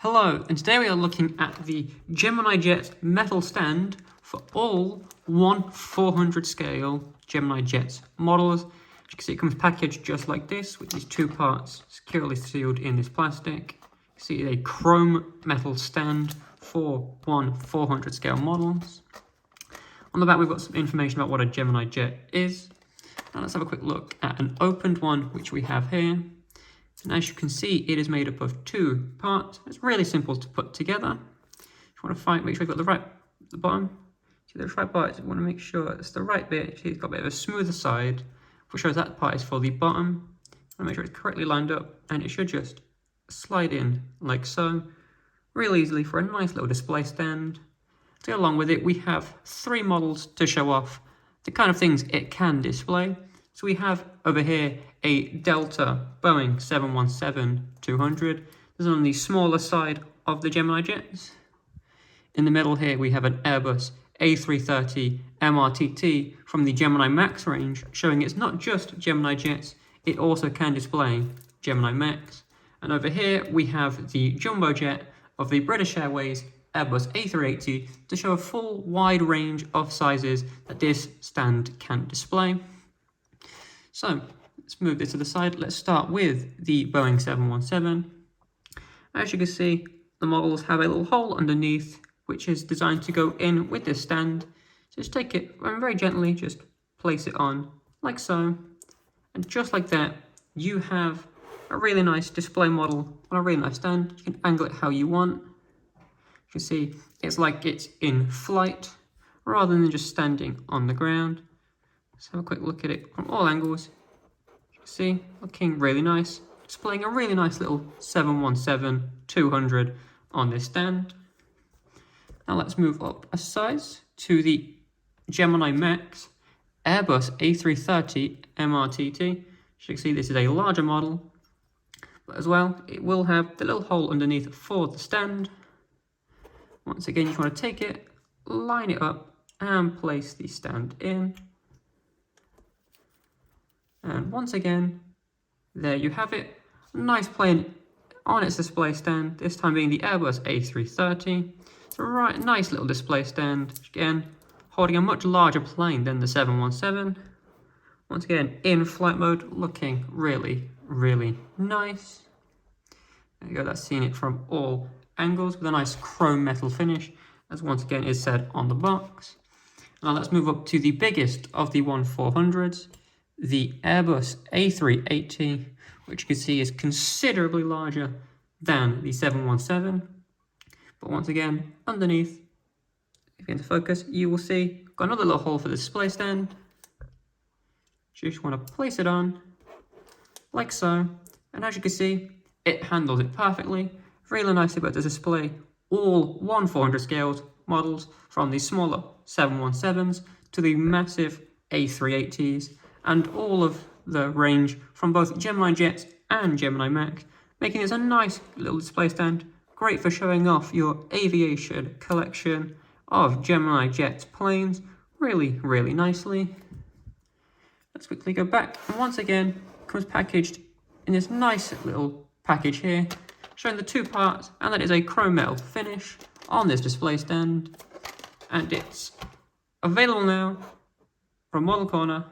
Hello, and today we are looking at the Gemini Jets metal stand for all 1/400 scale Gemini Jets models. As you can see, it comes packaged just like this, with these two parts securely sealed in this plastic. You see a chrome metal stand for 1/400 scale models. On the back, we've got some information about what a Gemini Jet is. Now let's have a quick look at an opened one, which we have here. And as you can see, it is made up of two parts. It's really simple to put together. If you want to make sure you've got the bottom. See the right part, you want to make sure it's the right bit. See, it's got a bit of a smoother side, which shows that part is for the bottom. You want to make sure it's correctly lined up, and it should just slide in like so. Real easily for a nice little display stand. To go along with it, we have three models to show off the kind of things it can display. So we have over here a Delta Boeing 777-200. This is on the smaller side of the Gemini Jets. In the middle here we have an Airbus A330 MRTT from the Gemini Max range, showing it's not just Gemini Jets, it also can display Gemini Max. And over here we have the jumbo jet of the British Airways Airbus A380 to show a full wide range of sizes that this stand can display. So let's move this to the side. Let's start with the Boeing 717. As you can see, the models have a little hole underneath, which is designed to go in with this stand. So just take it and very gently just place it on like so. And just like that, you have a really nice display model on a really nice stand. You can angle it how you want. You can see it's like it's in flight rather than just standing on the ground. Let's have a quick look at it from all angles. You can see, looking really nice. Displaying a really nice little 717-200 on this stand. Now let's move up a size to the Gemini Max Airbus A330 MRTT. As you can see, this is a larger model, but as well, it will have the little hole underneath for the stand. Once again, you just want to take it, line it up, and place the stand in. And once again, there you have it. A nice plane on its display stand, this time being the Airbus A330. It's a nice little display stand, again, holding a much larger plane than the 717. Once again, in flight mode, looking really, really nice. There you go, that's seeing it from all angles with a nice chrome metal finish, as once again is said on the box. Now let's move up to the biggest of the 1/400s. The Airbus A380, which you can see is considerably larger than the 717. But once again, underneath, if you get into focus, you will see got another little hole for the display stand. You just want to place it on, like so. And as you can see, it handles it perfectly. Really nicely about to display all 1/400 scale models, from the smaller 717s to the massive A380s. And all of the range from both Gemini Jets and Gemini Max, making this a nice little display stand, great for showing off your aviation collection of Gemini Jets planes, really, really nicely. Let's quickly go back, and once again, comes packaged in this nice little package here, showing the two parts, and that is a chrome metal finish on this display stand, and it's available now from modelcorner.co.uk.